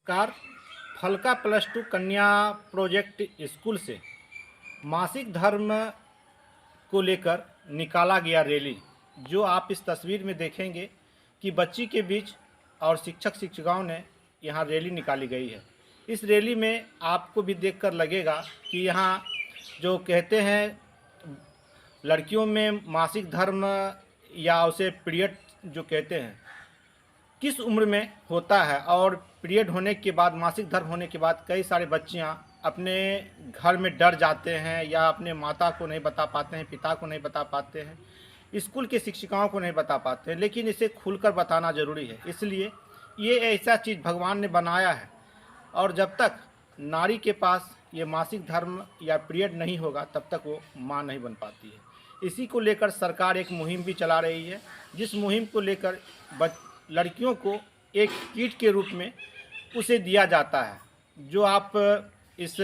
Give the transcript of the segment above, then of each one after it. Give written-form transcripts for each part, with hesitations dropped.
Car Falka +2 कन्या project school से मासिक धर्म को लेकर निकाला गया रैली। जो आप इस तस्वीर में देखेंगे कि बच्ची के बीच और शिक्षक शिक्षिकाओं ने यहाँ रैली निकाली गई है। इस रैली में आपको भी देखकर लगेगा कि यहाँ जो कहते हैं लड़कियों में मासिक धर्म या उसे पीरियड जो कहते हैं किस उम्र में होता है, और पीरियड होने के बाद मासिक धर्म होने के बाद कई सारे बच्चियां अपने घर में डर जाते हैं या अपने माता को नहीं बता पाते हैं, पिता को नहीं बता पाते हैं, स्कूल के शिक्षिकाओं को नहीं बता पाते हैं, लेकिन इसे खुलकर बताना ज़रूरी है। इसलिए ये ऐसा चीज़ भगवान ने बनाया है, और जब तक नारी के पास ये मासिक धर्म या पीरियड नहीं होगा तब तक वो माँ नहीं बन पाती है। इसी को लेकर सरकार एक मुहिम भी चला रही है, जिस मुहिम को लेकर लड़कियों को एक किट के रूप में उसे दिया जाता है। जो आप इस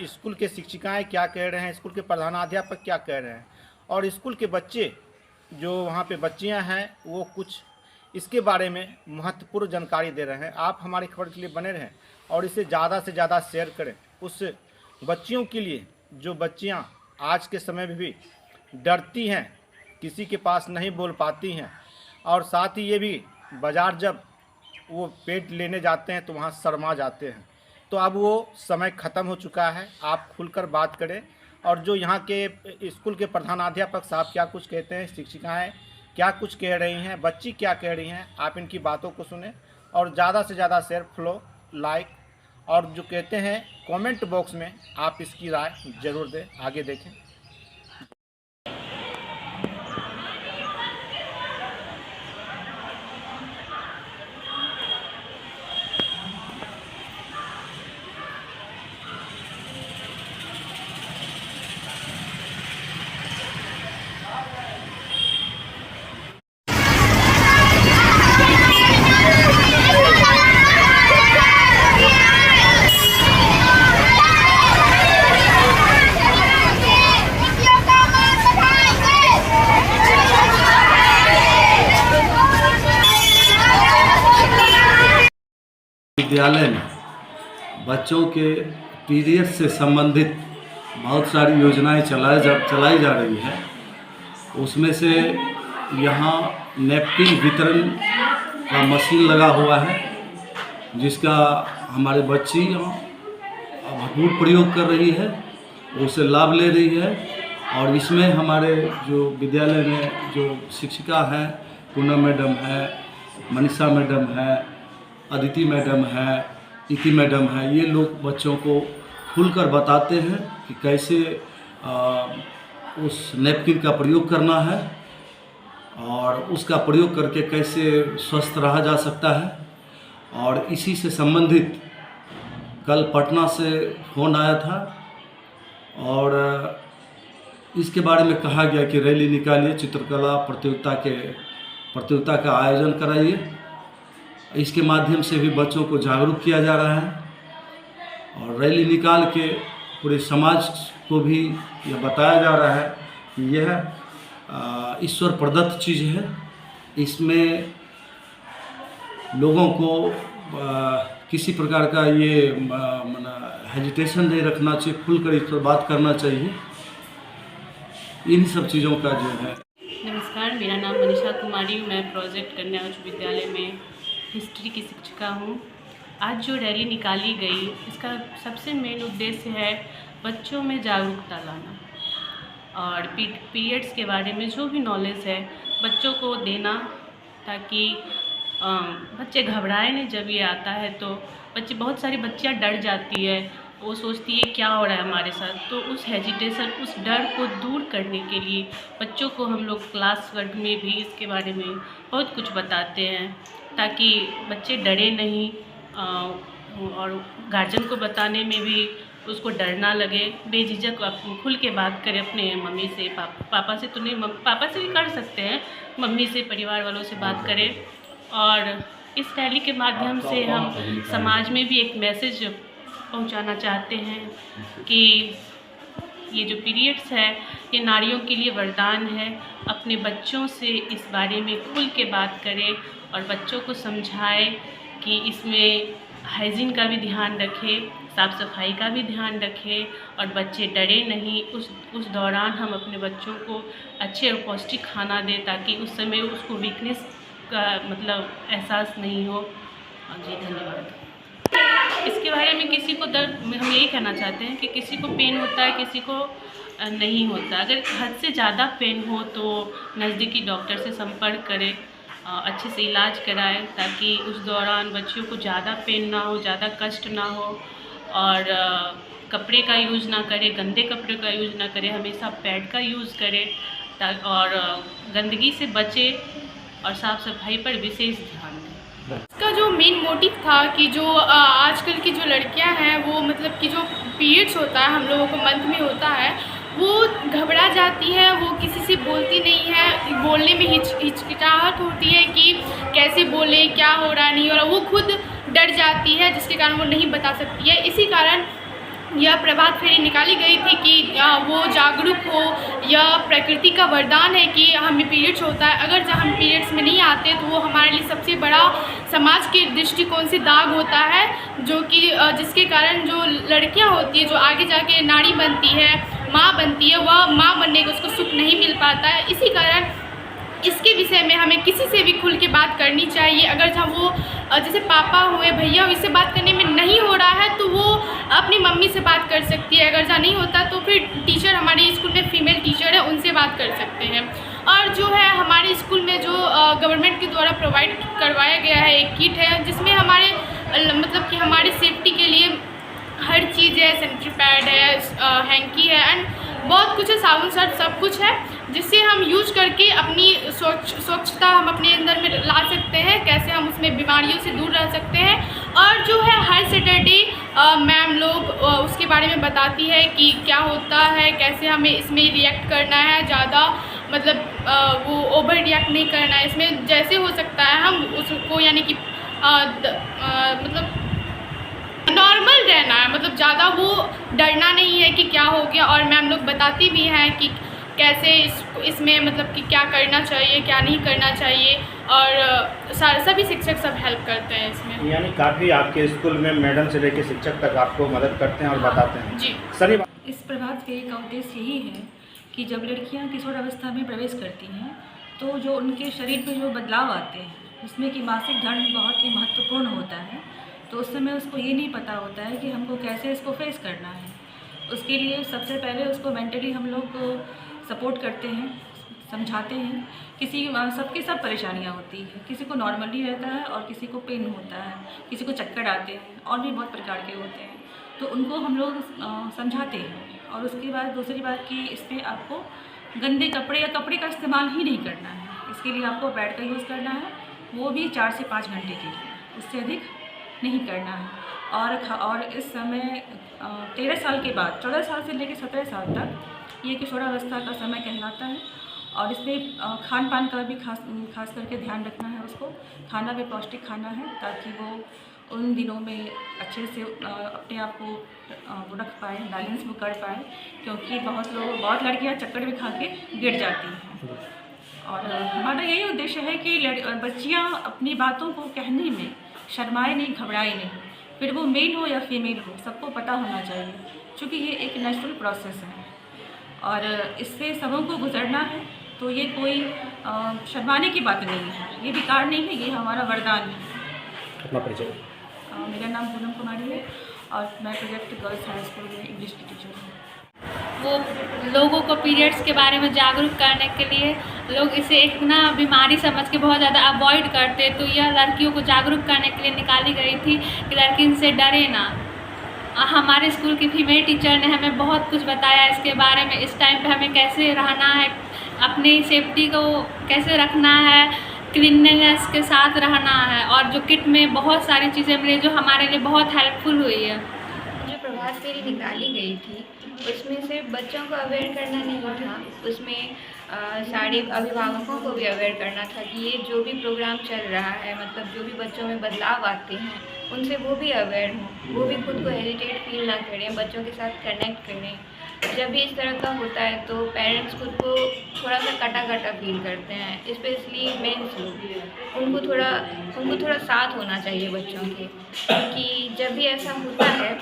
स्कूल के शिक्षिकाएं क्या कह रहे हैं, स्कूल के प्रधानाध्यापक क्या कह रहे हैं, और स्कूल के बच्चे जो वहाँ पे बच्चियां हैं वो कुछ इसके बारे में महत्वपूर्ण जानकारी दे रहे हैं। आप हमारी खबर के लिए बने रहें और इसे ज़्यादा से ज़्यादा शेयर करें उस बच्चियों के लिए जो बच्चियां आज के समय में भी डरती हैं, किसी के पास नहीं बोल पाती हैं, और साथ ही ये भी बाज़ार जब वो पेट लेने जाते हैं तो वहाँ शर्मा जाते हैं। तो अब वो समय ख़त्म हो चुका है, आप खुलकर बात करें। और जो यहाँ के स्कूल के प्रधानाध्यापक साहब क्या कुछ कहते हैं, शिक्षिकाएं क्या कुछ कह रही हैं, बच्ची क्या कह रही हैं, आप इनकी बातों को सुने और ज़्यादा से ज़्यादा शेयर, फॉलो, लाइक और जो कहते हैं कमेंट बॉक्स में आप इसकी राय ज़रूर दें। आगे देखें। विद्यालय में बच्चों के पीरियड से संबंधित बहुत सारी योजनाएं चलाई जा रही है। उसमें से यहाँ नैपकिन वितरण का मशीन लगा हुआ है, जिसका हमारे बच्ची भरपूर प्रयोग कर रही है, उससे लाभ ले रही है। और इसमें हमारे जो विद्यालय में जो शिक्षिका हैं, पूनम मैडम है, मनीषा मैडम है, अदिति मैडम है, इति मैडम है, ये लोग बच्चों को खुलकर बताते हैं कि कैसे उस नैपकिन का प्रयोग करना है और उसका प्रयोग करके कैसे स्वस्थ रहा जा सकता है। और इसी से संबंधित कल पटना से फ़ोन आया था और इसके बारे में कहा गया कि रैली निकालिए, चित्रकला प्रतियोगिता का आयोजन कराइए। इसके माध्यम से भी बच्चों को जागरूक किया जा रहा है और रैली निकाल के पूरे समाज को भी यह बताया जा रहा है कि यह ईश्वर प्रदत्त चीज़ है। इसमें लोगों को किसी प्रकार का ये हेजिटेशन नहीं रखना चाहिए, खुलकर इस पर बात करना चाहिए। इन सब चीज़ों का जो है। नमस्कार, मेरा नाम मनीषा कुमारी, मैं प्रोजेक्ट कन्या उच्च विद्यालय में हिस्ट्री की शिक्षिका हूँ। आज जो रैली निकाली गई, इसका सबसे मेन उद्देश्य है बच्चों में जागरूकता लाना और पीरियड्स के बारे में जो भी नॉलेज है बच्चों को देना, ताकि बच्चे घबराए नहीं। जब ये आता है तो बहुत सारी बच्चियाँ डर जाती है, वो सोचती है क्या हो रहा है हमारे साथ। तो उस हेजिटेशन, उस डर को दूर करने के लिए बच्चों को हम लोग क्लास वर्क में भी इसके बारे में बहुत कुछ बताते हैं, ताकि बच्चे डरे नहीं और गार्जियन को बताने में भी उसको डर ना लगे। बेझिझक खुल के बात करें अपने मम्मी से, पापा से तो नहीं, पापा से भी कर सकते हैं, मम्मी से, परिवार वालों से बात करें। और इस रैली के माध्यम से हम समाज में भी एक मैसेज पहुंचाना चाहते हैं कि ये जो पीरियड्स है ये नारियों के लिए वरदान है। अपने बच्चों से इस बारे में खुल के बात करें और बच्चों को समझाएं कि इसमें हाइजीन का भी ध्यान रखें, साफ़ सफाई का भी ध्यान रखें और बच्चे डरे नहीं। उस दौरान हम अपने बच्चों को अच्छे और पौष्टिक खाना दें ताकि उस समय उसको वीकनेस का मतलब एहसास नहीं हो। जी धन्यवाद। इसके बारे में किसी को दर्द, हम यही कहना चाहते हैं कि किसी को पेन होता है, किसी को नहीं होता। अगर हद से ज़्यादा पेन हो तो नज़दीकी डॉक्टर से संपर्क करें, अच्छे से इलाज कराएं ताकि उस दौरान बच्चों को ज़्यादा पेन ना हो, ज़्यादा कष्ट ना हो। और कपड़े का यूज़ ना करें, गंदे कपड़े का यूज़ ना करें, हमेशा पैड का यूज़ करें और गंदगी से बचें और साफ़ सफाई पर विशेष ध्यान दें। इसका जो मेन मोटिव था कि जो आजकल की जो लड़कियां हैं वो मतलब कि जो पीरियड्स होता है हम लोगों को मंथ में होता है, वो घबरा जाती है, वो किसी से बोलती नहीं है, बोलने में हिचकिचाहट होती है कि कैसे बोले, क्या हो रहा नहीं हो रहा, वो खुद डर जाती है जिसके कारण वो नहीं बता सकती है। इसी कारण यह प्रभात फेरी निकाली गई थी कि वो जागरूक हो। यह प्रकृति का वरदान है कि हमें पीरियड्स होता है, अगर जब हम पीरियड्स में नहीं आते तो वो हमारे लिए सबसे बड़ा समाज के दृष्टिकोण से दाग होता है, जो कि जिसके कारण जो लड़कियां होती है जो आगे जाके नारी बनती है, माँ बनती है, वह माँ बनने का उसको सुख नहीं मिल पाता है। इसी कारण इसके विषय में हमें किसी से भी खुल के बात करनी चाहिए। अगर जहाँ वो जैसे पापा हुए, भैया हुए, इससे बात करने में नहीं हो रहा है तो वो अपनी मम्मी से बात कर सकती है। अगर जहाँ नहीं होता तो फिर टीचर, हमारे स्कूल में फीमेल टीचर है, उनसे बात कर सकते हैं। और जो है हमारे स्कूल में जो गवर्नमेंट के द्वारा प्रोवाइड करवाया गया है एक किट है जिसमें हमारे मतलब कि हमारे सेफ्टी के लिए हर चीज़ है, सैनिटरी पैड है, हैंकी है एंड बहुत कुछ है, साबुन सर्फ सब कुछ है, जिससे हम यूज करके अपनी स्वच्छता हम अपने अंदर में ला सकते हैं, कैसे हम उसमें बीमारियों से दूर रह सकते हैं। और जो है हर सैटरडे मैम लोग उसके बारे में बताती है कि क्या होता है, कैसे हमें इसमें रिएक्ट करना है, ज़्यादा मतलब वो ओवर रिएक्ट नहीं करना है, इसमें जैसे हो सकता है हम उसको यानी कि मतलब नॉर्मल रहना है, मतलब ज़्यादा वो डरना नहीं है कि क्या हो गया। और मैम लोग बताती भी हैं कि कैसे इसमें मतलब कि क्या करना चाहिए, क्या नहीं करना चाहिए, और सभी शिक्षक सब हेल्प करते हैं इसमें। यानी काफ़ी आपके स्कूल में मैडम से लेकर शिक्षक तक आपको मदद करते हैं और बताते हैं। जी सनी, इस प्रभात फेरी का उद्देश्य यही है कि जब लड़कियां किशोरावस्था में प्रवेश करती हैं तो जो उनके शरीर पे जो बदलाव आते हैं उसमें कि मासिक धर्म बहुत ही महत्वपूर्ण होता है, तो उस समय उसको ये नहीं पता होता है कि हमको कैसे इसको फेस करना है। उसके लिए सबसे पहले उसको मेंटली हम लोग सपोर्ट करते हैं, समझाते हैं। सबकी सब परेशानियां होती है, किसी को नॉर्मली रहता है और किसी को पेन होता है, किसी को चक्कर आते हैं और भी बहुत प्रकार के होते हैं, तो उनको हम लोग समझाते हैं। और उसके बाद दूसरी बात कि इसमें आपको गंदे कपड़े या कपड़े का इस्तेमाल ही नहीं करना है, इसके लिए आपको पैड का यूज़ करना है, वो भी 4 से 5 घंटे के लिए, उससे अधिक नहीं करना है। और इस समय 13 साल के बाद 14 साल से लेकर 17 साल तक ये किशोरावस्था का समय कहलाता है। और इसमें खान पान का भी खास करके ध्यान रखना है, उसको खाना भी पौष्टिक खाना है ताकि वो उन दिनों में अच्छे से अपने आप को रख पाए, बैलेंस वो कर पाए, क्योंकि बहुत लड़कियां चक्कर में खा के गिर जाती हैं। और हमारा यही उद्देश्य है कि बच्चियां अपनी बातों को कहने में शर्माए नहीं, घबराए नहीं, फिर वो मेल हो या फीमेल हो, सबको पता होना चाहिए, क्योंकि ये एक नेचुरल प्रोसेस है और इससे सबों को गुजरना है। तो ये कोई शर्माने की बात नहीं है, ये विकार नहीं है, ये हमारा वरदान है। अपना परिचय। मेरा नाम पूनम कुमारी है और मैं प्रोजेक्ट गर्ल्स हाई स्कूल में इंग्लिश की टीचर हूँ। वो लोगों को पीरियड्स के बारे में जागरूक करने के लिए लोग इसे एक ना बीमारी समझ के बहुत ज़्यादा अवॉइड करते, तो यह लड़कियों को जागरूक करने के लिए निकाली गई थी कि लड़की इनसे डरे ना। हमारे स्कूल की फीमेल टीचर ने हमें बहुत कुछ बताया इसके बारे में, इस टाइम पे हमें कैसे रहना है, अपनी सेफ्टी को कैसे रखना है, क्लीननेस के साथ रहना है। और जो किट में बहुत सारी चीज़ें मिली जो हमारे लिए बहुत हेल्पफुल हुई है। जो प्रभात फेरी निकाली गई थी उसमें सिर्फ बच्चों को अवेयर करना नहीं था, उसमें सारे अभिभावकों को भी अवेयर करना था कि ये जो भी प्रोग्राम चल रहा है, मतलब जो भी बच्चों में बदलाव आते हैं उनसे वो भी अवेयर हों, वो भी खुद को हेजिटेट फील ना करें, बच्चों के साथ कनेक्ट करें। जब भी इस तरह का होता है तो पेरेंट्स खुद को थोड़ा सा कटा फील करते हैं, स्पेशली मेंस लोग। उनको थोड़ा साथ होना चाहिए बच्चों के, क्योंकि जब भी ऐसा होता है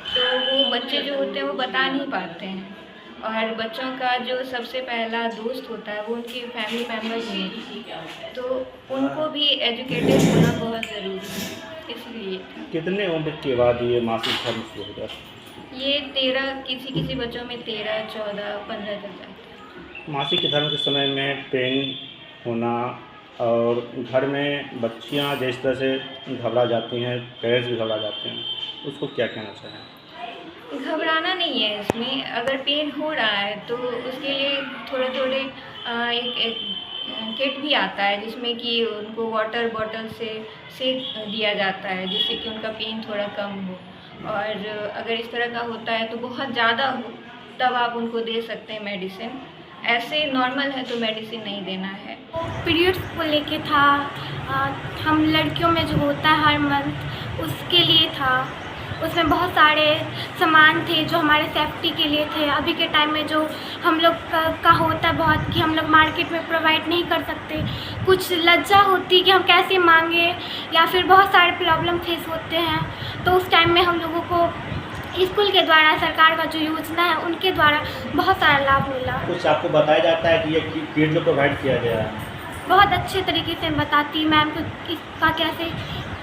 तो वो बच्चे जो होते हैं वो बता नहीं पाते हैं, और बच्चों का जो सबसे पहला दोस्त होता है वो उनके फैमिली मेम्बर्स हैं, तो उनको भी एजुकेटेड होना बहुत ज़रूरी है। इसलिए कितने उम्र के बाद ये मासिक धर्म शुरू हो जाता है? ये 13 किसी बच्चों में 13, 14, 15 तक जाता है। मासिक धर्म के समय में पेन होना और घर में बच्चियां जिस तरह से घबरा जाती हैं, पेरेंट्स भी घबरा जाते हैं, उसको क्या कहना चाहें? घबराना नहीं है इसमें। अगर पेन हो रहा है तो उसके लिए थोड़े एक किट भी आता है जिसमें कि उनको वाटर बॉटल से सेक दिया जाता है, जिससे कि उनका पेन थोड़ा कम हो। और अगर इस तरह का होता है तो बहुत ज़्यादा हो तब आप उनको दे सकते हैं मेडिसिन। ऐसे नॉर्मल है तो मेडिसिन नहीं देना है। पीरियड्स को लेके था, हम लड़कियों में जो होता है हर मंथ उसके लिए था। उसमें बहुत सारे सामान थे जो हमारे सेफ्टी के लिए थे। अभी के टाइम में जो हम लोग का होता है बहुत कि हम लोग मार्केट में प्रोवाइड नहीं कर सकते, कुछ लज्जा होती है कि हम कैसे मांगे, या फिर बहुत सारे प्रॉब्लम फेस होते हैं। तो उस टाइम में हम लोगों को स्कूल के द्वारा, सरकार का जो योजना है उनके द्वारा बहुत सारा लाभ मिला। कुछ आपको बताया जाता है कि ये किट जो प्रोवाइड किया गया है? बहुत अच्छे तरीके से बताती मैम को इसका कैसे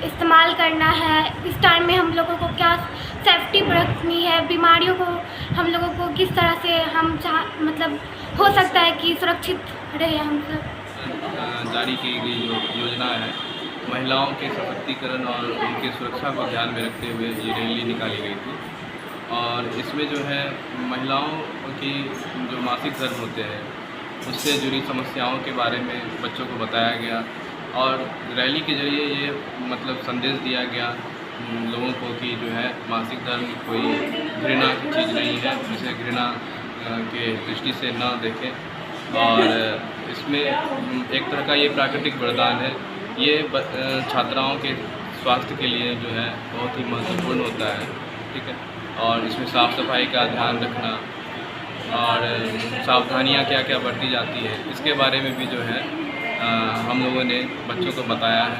इस्तेमाल करना है, इस टाइम में हम लोगों को क्या सेफ्टी बरतनी है, बीमारियों को हम लोगों को किस तरह से हम मतलब हो सकता है कि सुरक्षित रहे हम सब। जारी की गई जो योजना है, महिलाओं के सशक्तिकरण और उनकी सुरक्षा को ध्यान में रखते हुए ये रैली निकाली गई थी। और इसमें जो है महिलाओं की जो मासिक धर्म होते हैं उससे जुड़ी समस्याओं के बारे में बच्चों को बताया गया, और रैली के जरिए ये मतलब संदेश दिया गया लोगों को कि जो है मासिक धर्म कोई घृणा की चीज़ नहीं है, इसे घृणा के दृष्टि से न देखें। और इसमें एक तरह का ये प्राकृतिक वरदान है, ये छात्राओं के स्वास्थ्य के लिए जो है बहुत ही महत्वपूर्ण होता है, ठीक है। और इसमें साफ़ सफाई का ध्यान रखना और सावधानियाँ क्या क्या बरती जाती है इसके बारे में भी जो है हम लोगों ने बच्चों को बताया है।